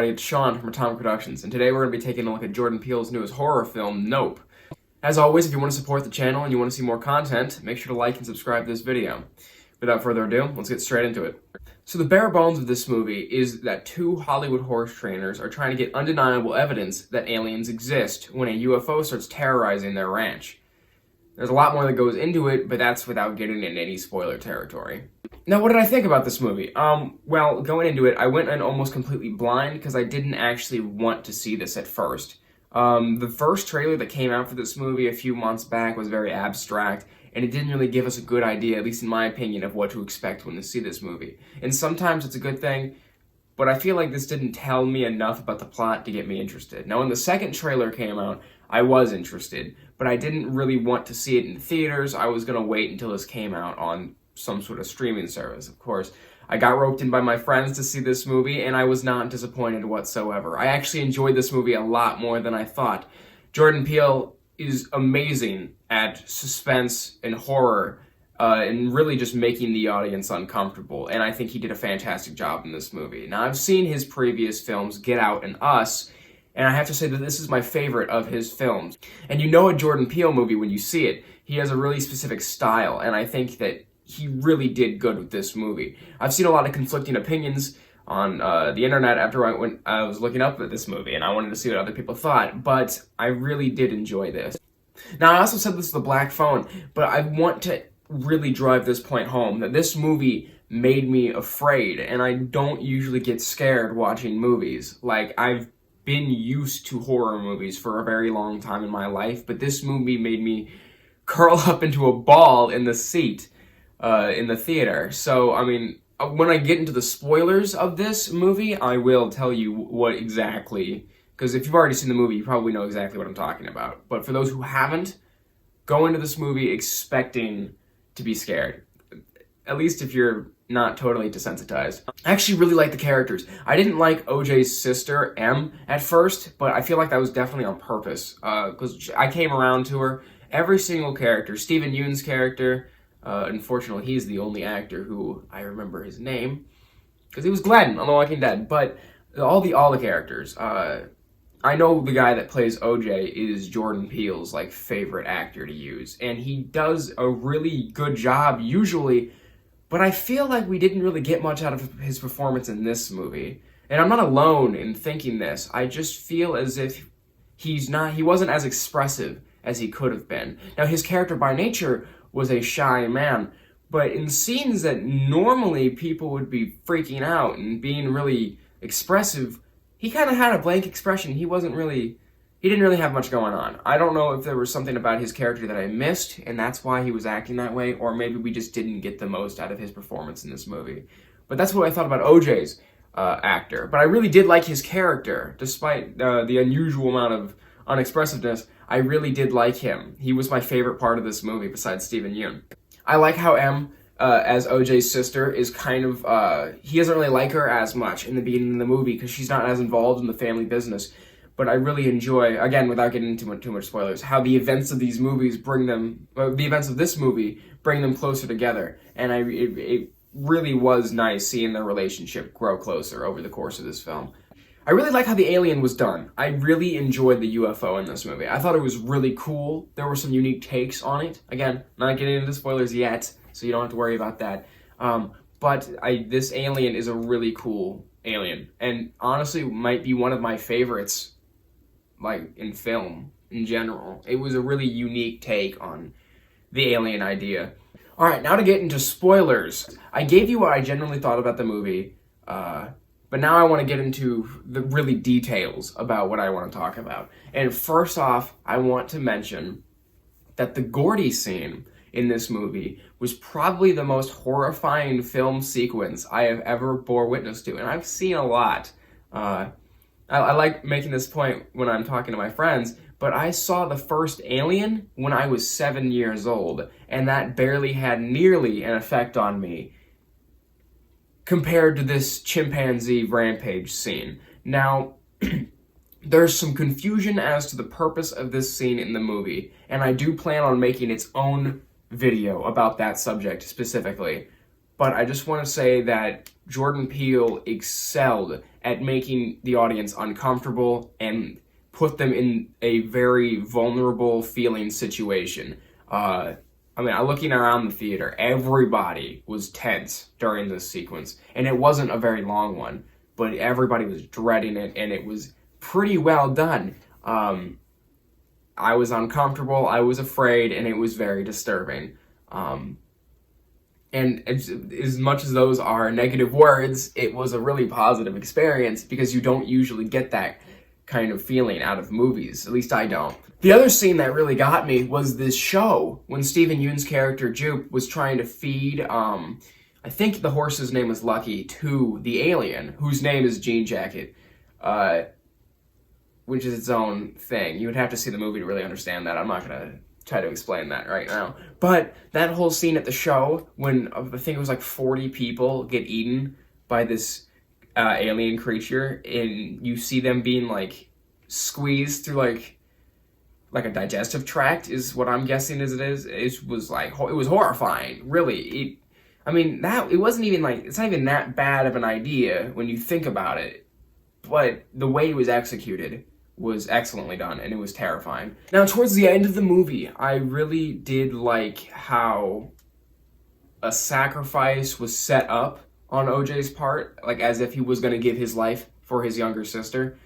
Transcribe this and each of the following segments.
everybody, it's Sean from Atomic Productions, and today we're going to be taking a look at Jordan Peele's newest horror film, Nope. As always, if you want to support the channel and you want to see more content, make sure to like and subscribe to this video. Without further ado, let's get straight into it. So the bare bones of this movie is that two Hollywood horse trainers are trying to get undeniable evidence that aliens exist when a UFO starts terrorizing their ranch. There's a lot more that goes into it, but that's without getting into any spoiler territory. Now, what did I think about this movie? Well, going into it, I went in almost completely blind because I didn't actually want to see this at first. The first trailer that came out for this movie a few months back was very abstract, and it didn't really give us a good idea, at least in my opinion, of what to expect when we see this movie. And sometimes it's a good thing, but I feel like this didn't tell me enough about the plot to get me interested. Now, when the second trailer came out, I was interested, but I didn't really want to see it in theaters. I was going to wait until this came out on some sort of streaming service, of course. I got roped in by my friends to see this movie, and I was not disappointed whatsoever. I actually enjoyed this movie a lot more than I thought. Jordan Peele is amazing at suspense and horror, and really just making the audience uncomfortable, and I think he did a fantastic job in this movie. Now, I've seen his previous films, Get Out and Us, and I have to say that this is my favorite of his films. And you know a Jordan Peele movie when you see it. He has a really specific style, and I think that he really did good with this movie. I've seen a lot of conflicting opinions on the internet after I was looking up at this movie, and I wanted to see what other people thought, but I really did enjoy this. Now, I also said this is the Black Phone, but I want to really drive this point home, that this movie made me afraid, and I don't usually get scared watching movies. Like, I've been used to horror movies for a very long time in my life, but this movie made me curl up into a ball in the seat in the theater. So, I mean, when I get into the spoilers of this movie, I will tell you what exactly, because if you've already seen the movie, you probably know exactly what I'm talking about. But for those who haven't, go into this movie expecting to be scared. At least if you're not totally desensitized. I actually really like the characters. I didn't like OJ's sister, M, at first, but I feel like that was definitely on purpose, because I came around to her. Every single character, Steven Yeun's character, unfortunately, he's the only actor who I remember his name, because he was Glenn on The Walking Dead, but all the characters, I know the guy that plays OJ is Jordan Peele's, favorite actor to use, and he does a really good job, usually, but I feel like we didn't really get much out of his performance in this movie, and I'm not alone in thinking this. I just feel as if he wasn't as expressive as he could have been. Now, his character by nature was a shy man, but in scenes that normally people would be freaking out and being really expressive, he kind of had a blank expression. He didn't really have much going on. I don't know if there was something about his character that I missed, and that's why he was acting that way, or maybe we just didn't get the most out of his performance in this movie. But that's what I thought about OJ's actor. But I really did like his character, despite the unusual amount of unexpressiveness. I really did like him. He was my favorite part of this movie, besides Steven Yeun. I like how M, as OJ's sister, is kind of, he doesn't really like her as much in the beginning of the movie, because she's not as involved in the family business. But I really enjoy, again, without getting into too much spoilers, how the events of these movies the events of this movie bring them closer together. And it really was nice seeing their relationship grow closer over the course of this film. I really like how the alien was done. I really enjoyed the UFO in this movie. I thought it was really cool. There were some unique takes on it. Again, not getting into spoilers yet, so you don't have to worry about that. But this alien is a really cool alien, and honestly might be one of my favorites, in film in general. It was a really unique take on the alien idea. Alright, now to get into spoilers. I gave you what I generally thought about the movie, but now I want to get into the really details about what I want to talk about. And first off, I want to mention that the Gordy scene in this movie was probably the most horrifying film sequence I have ever bore witness to. And I've seen a lot. I like making this point when I'm talking to my friends, but I saw the first Alien when I was 7 years old, and that barely had nearly an effect on me compared to this chimpanzee rampage scene. Now, there's some confusion as to the purpose of this scene in the movie, and I do plan on making its own video about that subject specifically. But I just want to say that Jordan Peele excelled at making the audience uncomfortable and put them in a very vulnerable feeling situation. Looking around the theater, everybody was tense during this sequence, and it wasn't a very long one, but everybody was dreading it, and it was pretty well done. I was uncomfortable, I was afraid, and it was very disturbing. And as much as those are negative words, it was a really positive experience because you don't usually get that kind of feeling out of movies. At least I don't. The other scene that really got me was this show when Steven Yeun's character Jupe was trying to feed, I think the horse's name was Lucky, to the alien, whose name is Jean Jacket, which is its own thing. You would have to see the movie to really understand that. I'm not going to try to explain that right now. But that whole scene at the show when I think it was like 40 people get eaten by this alien creature, and you see them being like squeezed through like a digestive tract is what I'm guessing as it is. It was horrifying, really. It wasn't even it's not even that bad of an idea when you think about it, but the way it was executed was excellently done, and it was terrifying. Now, towards the end of the movie, I really did like how a sacrifice was set up on OJ's part, like as if he was going to give his life for his younger sister.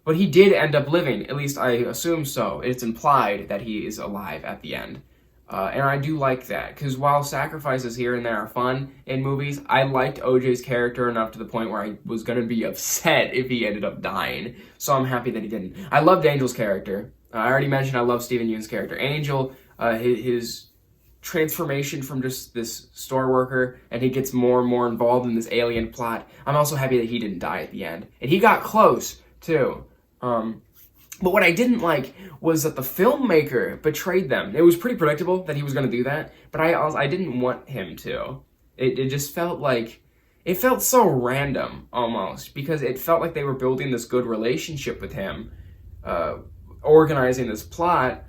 But he did end up living, at least I assume so. It's implied that he is alive at the end. And I do like that, because while sacrifices here and there are fun in movies, I liked OJ's character enough to the point where I was going to be upset if he ended up dying. So I'm happy that he didn't. I loved Angel's character. I already mentioned I love Steven Yeun's character. Angel, his transformation from just this store worker, and he gets more and more involved in this alien plot. I'm also happy that he didn't die at the end. And he got close, too. But what I didn't like was that the filmmaker betrayed them. It was pretty predictable that he was going to do that, but I didn't want him to. It just felt like, it felt so random, almost, because it felt like they were building this good relationship with him, organizing this plot,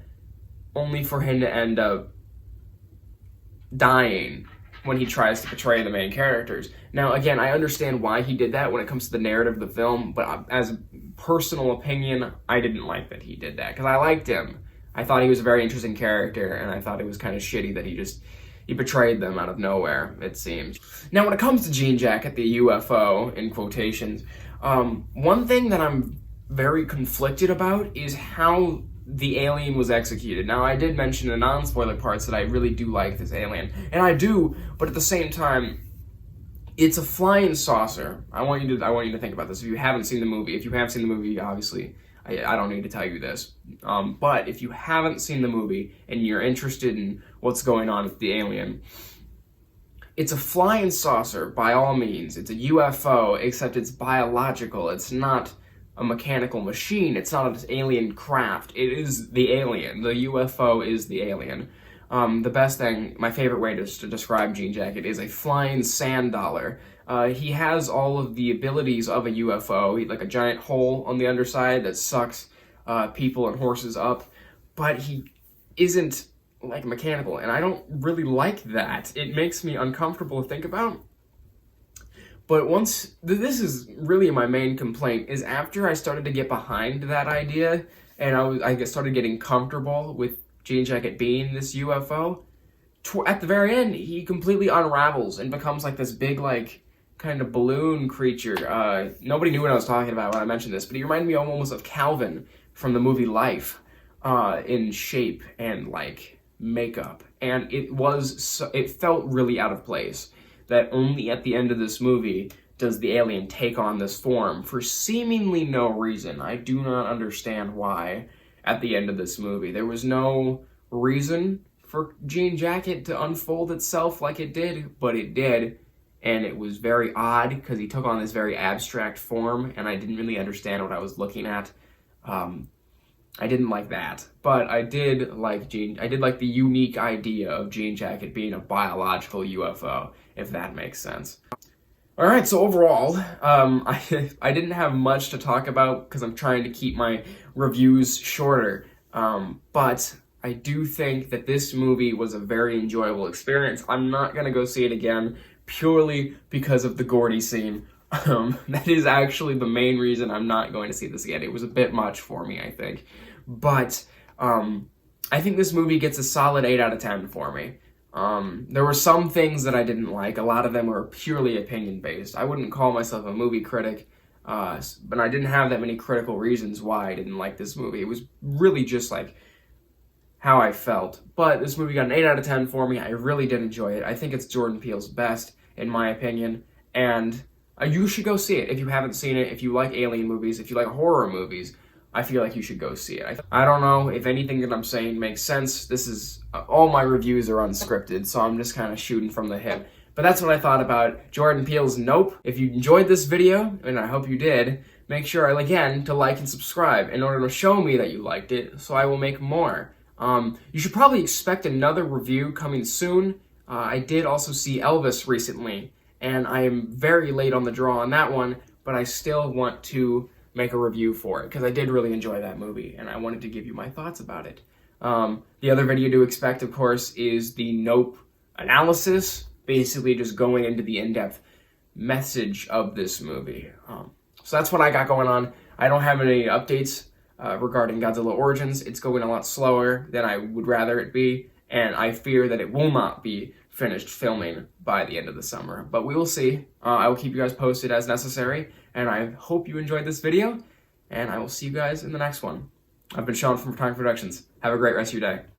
only for him to end up dying when he tries to portray the main characters. Now, again, I understand why he did that when it comes to the narrative of the film, but as a personal opinion, I didn't like that he did that, because I liked him. I thought he was a very interesting character, and I thought it was kind of shitty that he betrayed them out of nowhere, it seems. Now, when it comes to Jean Jacket, the UFO, in quotations, one thing that I'm very conflicted about is how the alien was executed. Now, I did mention in the non-spoiler parts that I really do like this alien, and I do, but at the same time, it's a flying saucer. I want you to think about this. If you haven't seen the movie, if you have seen the movie, obviously, I don't need to tell you this. But if you haven't seen the movie and you're interested in what's going on with the alien, it's a flying saucer by all means. It's a UFO, except it's biological. It's not a mechanical machine. It's not an alien craft. It is the alien. The UFO is the alien. The best thing, my favorite way to describe Jean Jacket is a flying sand dollar. He has all of the abilities of a UFO, like a giant hole on the underside that sucks people and horses up, but he isn't like mechanical, and I don't really like that. It makes me uncomfortable to think about. But this is really my main complaint, is after I started to get behind that idea, and I started getting comfortable with Jean Jacket being this UFO, at the very end, he completely unravels and becomes like this big, like, kind of balloon creature. Nobody knew what I was talking about when I mentioned this, but he reminded me almost of Calvin from the movie Life, in shape and, like, makeup. And it felt really out of place that only at the end of this movie does the alien take on this form for seemingly no reason. I do not understand why at the end of this movie. There was no reason for Jean Jacket to unfold itself like it did, but it did, and it was very odd because he took on this very abstract form, and I didn't really understand what I was looking at. I didn't like that, but I did like the unique idea of Jean Jacket being a biological UFO, if that makes sense. Alright, so overall, I didn't have much to talk about because I'm trying to keep my reviews shorter, but I do think that this movie was a very enjoyable experience. I'm not going to go see it again purely because of the Gordy scene. That is actually the main reason I'm not going to see this again. It was a bit much for me, I think. But I think this movie gets a solid 8 out of 10 for me. There were some things that I didn't like. A lot of them were purely opinion-based. I wouldn't call myself a movie critic, but I didn't have that many critical reasons why I didn't like this movie. It was really just like how I felt. But this movie got an 8 out of 10 for me. I really did enjoy it. I think it's Jordan Peele's best, in my opinion, and you should go see it if you haven't seen it. If you like alien movies, if you like horror movies, I feel like you should go see it. I don't know if anything that I'm saying makes sense. This is, all my reviews are unscripted, so I'm just kind of shooting from the hip. But that's what I thought about Jordan Peele's Nope. If you enjoyed this video, and I hope you did, make sure, again, to like and subscribe in order to show me that you liked it, so I will make more. You should probably expect another review coming soon. I did also see Elvis recently, and I am very late on the draw on that one, but I still want to make a review for it, because I did really enjoy that movie, and I wanted to give you my thoughts about it. The other video to expect, of course, is the Nope analysis, basically just going into the in-depth message of this movie. So that's what I got going on. I don't have any updates regarding Godzilla Origins. It's going a lot slower than I would rather it be, and I fear that it will not be finished filming by the end of the summer. But we will see. I will keep you guys posted as necessary, and I hope you enjoyed this video, and I will see you guys in the next one. I've been Sean from Photography Productions. Have a great rest of your day.